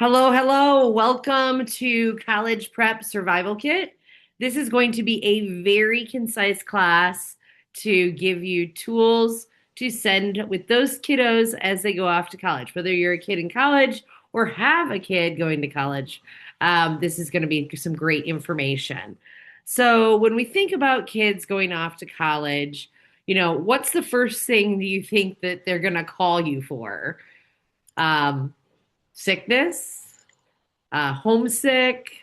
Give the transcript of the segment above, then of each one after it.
Hello, hello. Welcome to College Prep Survival Kit. This is going to be a very concise class to give you tools to send with those kiddos as they go off to college, whether you're a kid in college or have a kid going to college. This is going to be some great information. So, when we think about kids going off to college, what's the first thing do you think that they're going to call you for? Um, Sickness, homesick,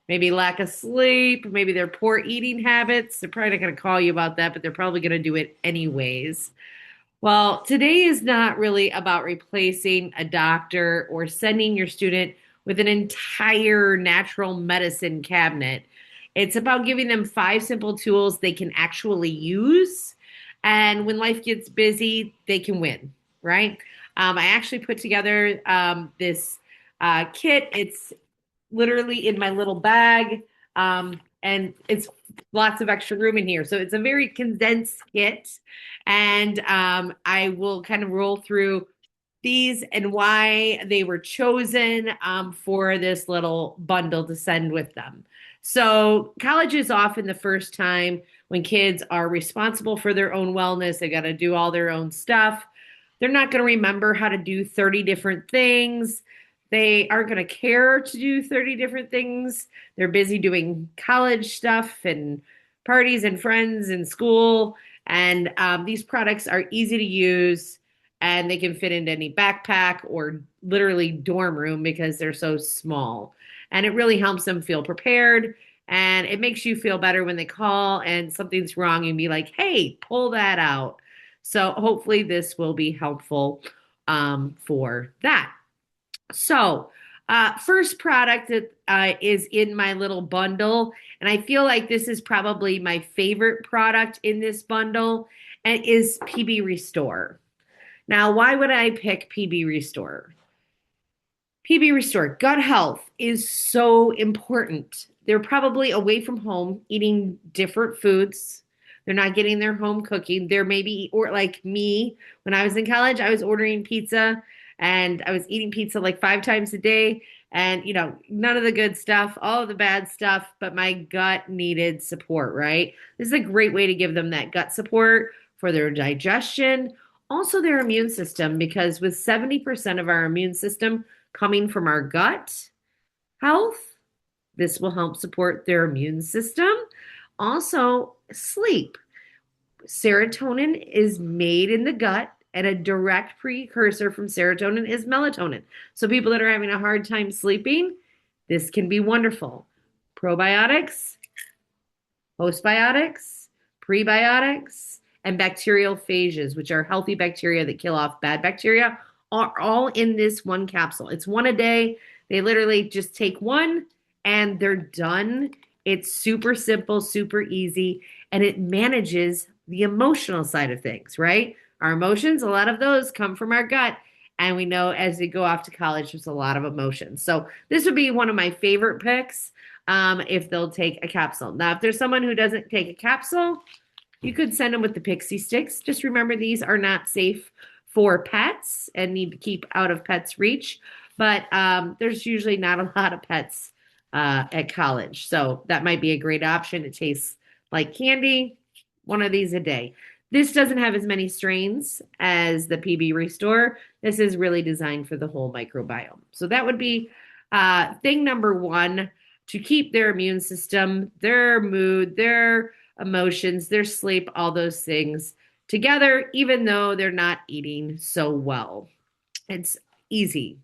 maybe lack of sleep, maybe their poor eating habits. They're probably not going to call you about that, but they're probably going to do it anyways. Well, today is not really about replacing a doctor or sending your student with an entire natural medicine cabinet. It's about giving them five simple tools they can actually use. And when life gets busy, they can win, right? I actually put together this kit. It's literally in my little bag, and it's lots of extra room in here. So it's a very condensed kit, and I will kind of roll through these and why they were chosen for this little bundle to send with them. So, college is often the first time when kids are responsible for their own wellness. They got to do all their own stuff. They're not going to remember how to do 30 different things. They aren't going to care to do 30 different things. They're busy doing college stuff and parties and friends and school. And these products are easy to use and they can fit into any backpack or literally dorm room because they're so small. And it really helps them feel prepared. And it makes you feel better when they call and something's wrong and be like, hey, pull that out. So hopefully this will be helpful for that. So, first product that is in my little bundle, and I feel like this is probably my favorite product in this bundle, and is PB Restore. Now, why would I pick PB Restore? PB Restore, gut health is so important. They're probably away from home eating different foods. They're not getting their home cooking. They're maybe, or like me, when I was in college, I was ordering pizza and I was eating pizza like five times a day. And, none of the good stuff, all of the bad stuff, but my gut needed support, right? This is a great way to give them that gut support for their digestion, also their immune system, because with 70% of our immune system coming from our gut health, this will help support their immune system. Also, sleep. Serotonin is made in the gut, and a direct precursor from serotonin is melatonin. So, people that are having a hard time sleeping, this can be wonderful. Probiotics, postbiotics, prebiotics, and bacterial phages, which are healthy bacteria that kill off bad bacteria, are all in this one capsule. It's one a day. They literally just take one and they're done. It's super simple, super easy, and it manages the emotional side of things, right? Our emotions, a lot of those come from our gut. And we know as we go off to college, there's a lot of emotions. So this would be one of my favorite picks if they'll take a capsule. Now, if there's someone who doesn't take a capsule, you could send them with the pixie sticks. Just remember these are not safe for pets and need to keep out of pets' reach. But there's usually not a lot of pets at college. So that might be a great option. It tastes like candy, one of these a day. This doesn't have as many strains as the PB Restore. This is really designed for the whole microbiome. So that would be thing number one to keep their immune system, their mood, their emotions, their sleep, all those things together, even though they're not eating so well. It's easy.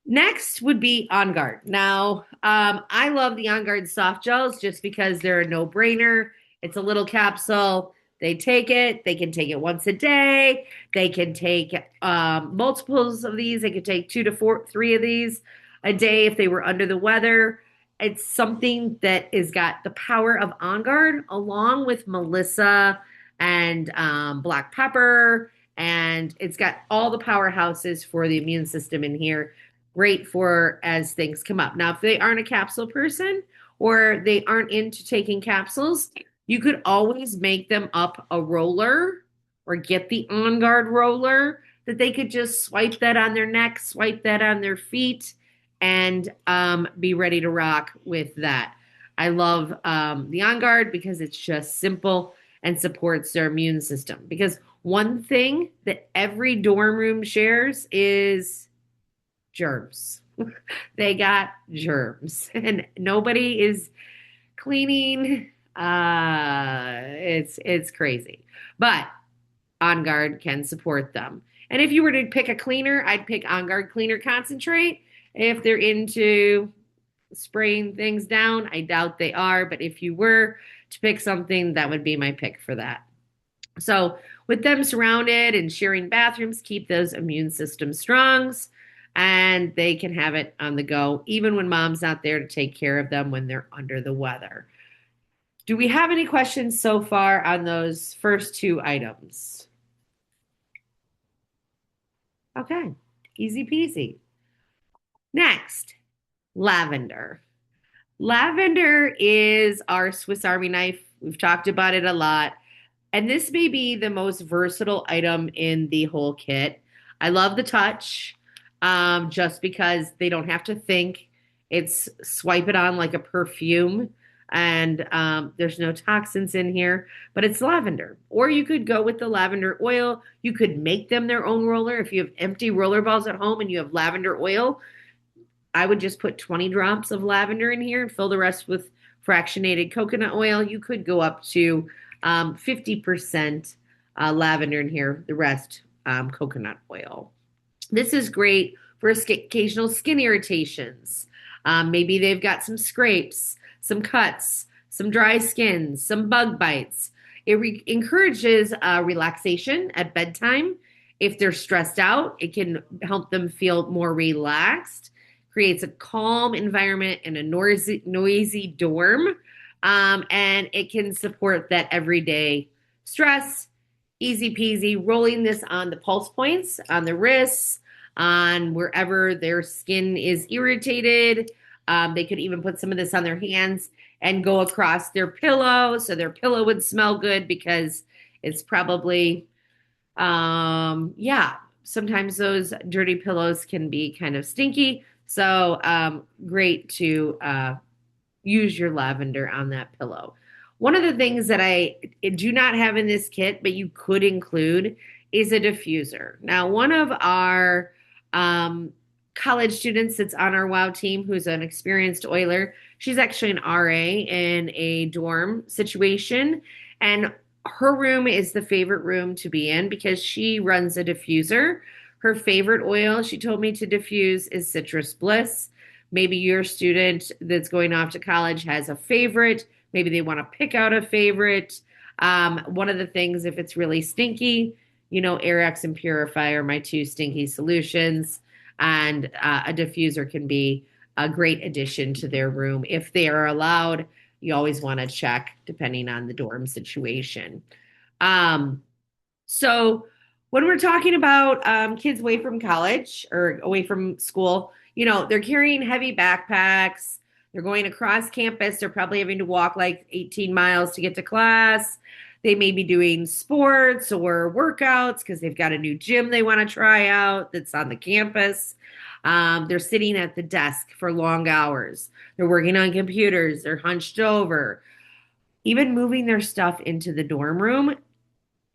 Next would be On Guard. Now, I love the On Guard soft gels just because they're a no-brainer. It's a little capsule. They take it. They can take it once a day. They can take multiples of these. They could take two to four, three of these a day if they were under the weather. It's something that has got the power of On Guard along with Melissa and black pepper. And it's got all the powerhouses for the immune system in here. Great for as things come up. Now, if they aren't a capsule person or they aren't into taking capsules, you could always make them up a roller or get the On Guard roller that they could just swipe that on their neck, swipe that on their feet, and be ready to rock with that. I love the On Guard because it's just simple and supports their immune system. Because one thing that every dorm room shares is germs. They got germs, and nobody is cleaning. It's crazy, but On Guard can support them. And if you were to pick a cleaner, I'd pick On Guard Cleaner Concentrate. If they're into spraying things down, I doubt they are, but if you were to pick something, that would be my pick for that. So, with them surrounded and sharing bathrooms, keep those immune systems strong, and they can have it on the go, even when mom's not there to take care of them when they're under the weather. Do we have any questions so far on those first two items? Okay, easy peasy. Next, lavender. Lavender is our Swiss Army knife. We've talked about it a lot. And this may be the most versatile item in the whole kit. I love the touch, just because they don't have to think. It's swipe it on like a perfume, and there's no toxins in here, but it's lavender. Or you could go with the lavender oil. You could make them their own roller. If you have empty roller balls at home and you have lavender oil, I would just put 20 drops of lavender in here and fill the rest with fractionated coconut oil. You could go up to 50% lavender in here, the rest coconut oil. This is great for occasional skin irritations. Maybe they've got some scrapes, some cuts, some dry skin, some bug bites. It encourages relaxation at bedtime. If they're stressed out, it can help them feel more relaxed, creates a calm environment in a noisy dorm, and it can support that everyday stress. Easy peasy, rolling this on the pulse points, on the wrists, on wherever their skin is irritated. They could even put some of this on their hands and go across their pillow so their pillow would smell good because it's probably, yeah, sometimes those dirty pillows can be kind of stinky. So great to use your lavender on that pillow. One of the things that I do not have in this kit, but you could include, is a diffuser. Now, one of our college students that's on our WOW team, who's an experienced oiler, she's actually an RA in a dorm situation, and her room is the favorite room to be in because she runs a diffuser. Her favorite oil, she told me to diffuse, is Citrus Bliss. Maybe your student that's going off to college has a favorite. Maybe they want to pick out a favorite. One of the things, if it's really stinky, Airx and Purify are my two stinky solutions. And a diffuser can be a great addition to their room. If they are allowed, you always want to check depending on the dorm situation. So when we're talking about kids away from college or away from school, they're carrying heavy backpacks. They're going across campus. They're probably having to walk like 18 miles to get to class. They may be doing sports or workouts because they've got a new gym they want to try out that's on the campus. They're sitting at the desk for long hours. They're working on computers. They're hunched over. Even moving their stuff into the dorm room,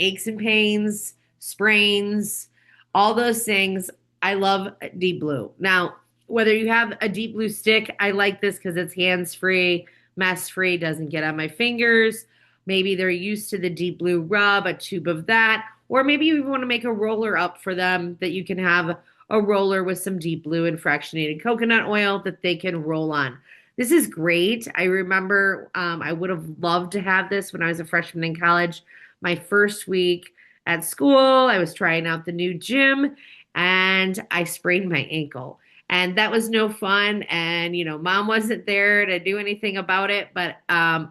aches and pains, sprains, all those things. I love Deep Blue. Now, whether you have a Deep Blue stick, I like this because it's hands-free, mess-free, doesn't get on my fingers. Maybe they're used to the Deep Blue rub, a tube of that. Or maybe you want to make a roller up for them that you can have a roller with some Deep Blue and fractionated coconut oil that they can roll on. This is great. I remember I would have loved to have this when I was a freshman in college. My first week at school, I was trying out the new gym and I sprained my ankle. And that was no fun. And, mom wasn't there to do anything about it. But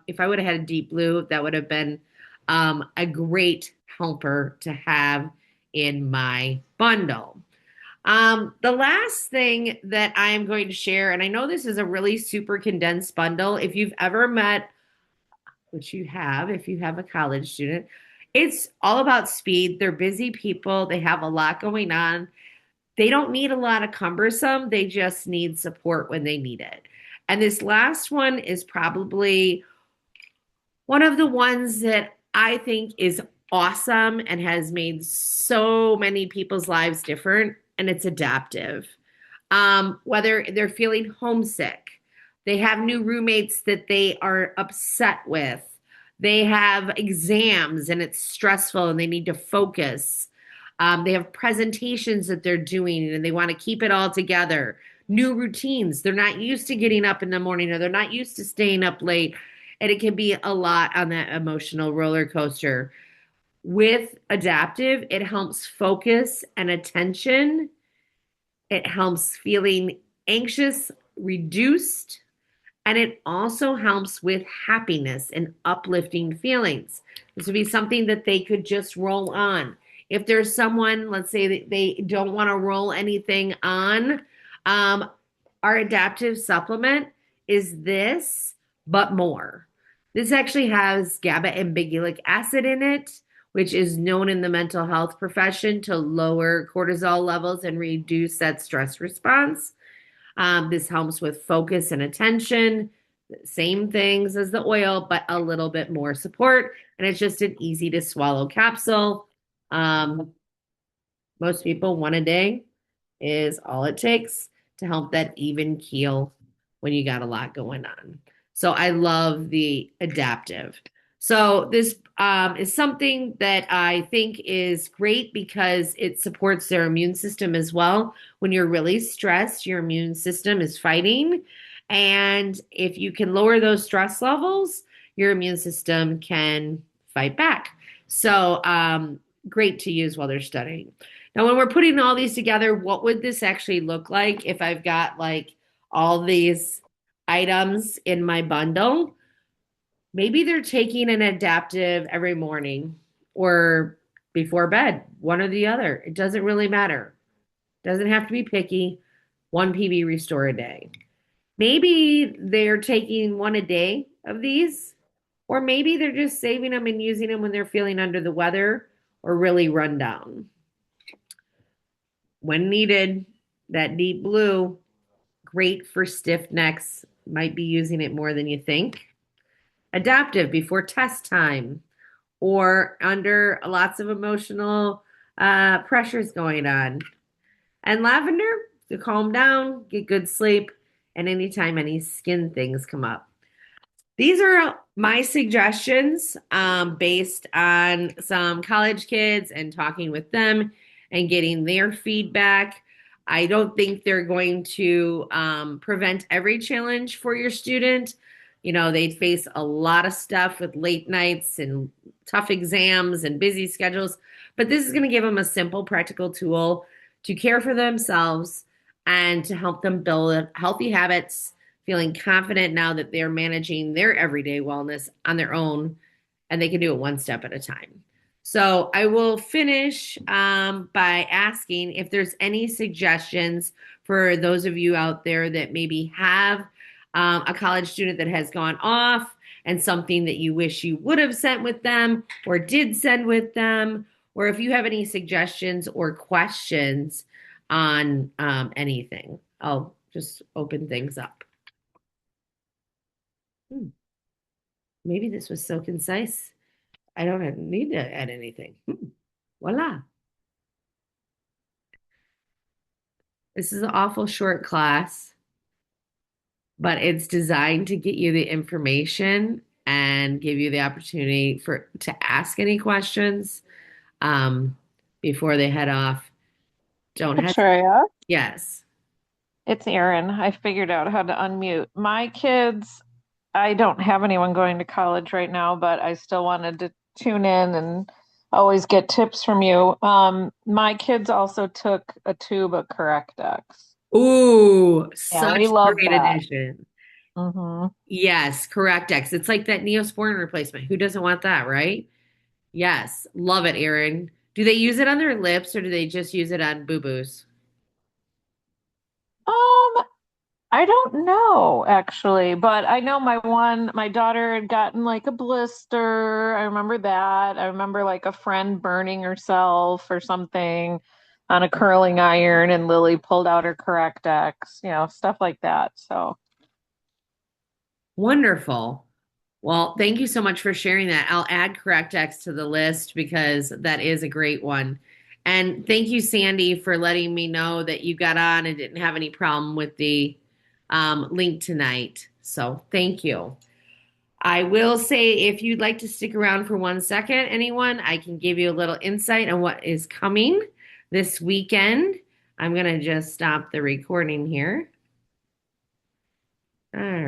if I would have had a Deep Blue, that would have been a great helper to have in my bundle. The last thing that I'm going to share, and I know this is a really super condensed bundle. If you've ever met, which you have, if you have a college student, it's all about speed. They're busy people. They have a lot going on. They don't need a lot of cumbersome, they just need support when they need it. And this last one is probably one of the ones that I think is awesome and has made so many people's lives different, and it's adaptive. Whether they're feeling homesick, they have new roommates that they are upset with, they have exams and it's stressful and they need to focus. They have presentations that they're doing and they want to keep it all together. New routines. They're not used to getting up in the morning or they're not used to staying up late. And it can be a lot on that emotional roller coaster. With adaptive, it helps focus and attention. It helps feeling anxious, reduced, and it also helps with happiness and uplifting feelings. This would be something that they could just roll on. If there's someone, let's say that they don't want to roll anything on, um, our adaptive supplement is this, but more. This actually has GABA and bigallic acid in it, which is known in the mental health profession to lower cortisol levels and reduce that stress response. This helps with focus and attention. Same things as the oil, but a little bit more support. And it's just an easy to swallow capsule. Um, Most people, one a day is all it takes to help that even keel when you got a lot going on. So I love the adaptive. So this is something that I think is great because it supports their immune system as well. When you're really stressed, your immune system is fighting. And if you can lower those stress levels, your immune system can fight back. So great to use while they're studying. Now, when we're putting all these together, what would this actually look like if I've got like all these items in my bundle? Maybe they're taking an adaptive every morning or before bed, one or the other. It doesn't really matter. Doesn't have to be picky. One PB restore a day. Maybe they're taking one a day of these, or maybe they're just saving them and using them when they're feeling under the weather or really run down. When needed, that deep blue, great for stiff necks. Might be using it more than you think. Adaptive before test time or under lots of emotional pressures going on. And lavender to calm down, get good sleep, and anytime any skin things come up. These are my suggestions based on some college kids and talking with them and getting their feedback. I don't think they're going to prevent every challenge for your student. You know, they face a lot of stuff with late nights and tough exams and busy schedules, but this is going to give them a simple, practical tool to care for themselves and to help them build healthy habits, feeling confident now that they're managing their everyday wellness on their own and they can do it one step at a time. So I will finish by asking if there's any suggestions for those of you out there that maybe have a college student that has gone off and something that you wish you would have sent with them or did send with them, or if you have any suggestions or questions on anything. I'll just open things up. Hmm, maybe this was so concise. I don't need to add anything. Voila. This is an awful short class, but it's designed to get you the information and give you the opportunity for to ask any questions um, before they head off. Don't hesitate. Victoria, Yes. it's Erin. I figured out how to unmute. My kids, I don't have anyone going to college right now, but I still wanted to tune in and always get tips from you. My kids also took a tube of Correctex. Ooh, Yeah, we such love great that. addition. Hmm. Yes, correct X. It's like that Neosporin replacement. Who doesn't want that, right? Yes, love it, Erin. Do they use it on their lips or do they just use it on boo-boos? Um, I don't know actually, but I know my daughter had gotten like a blister. I remember that. I remember like a friend burning herself or something. on a curling iron and Lily pulled out her correct X, stuff like that. So, Wonderful. Well, thank you so much for sharing that. I'll add correct X to the list because that is a great one. And thank you, Sandy, for letting me know that you got on and didn't have any problem with the link tonight. So thank you. I will say if you'd like to stick around for 1 second, anyone, I can give you a little insight on what is coming this weekend. I'm going to just stop the recording here. All right.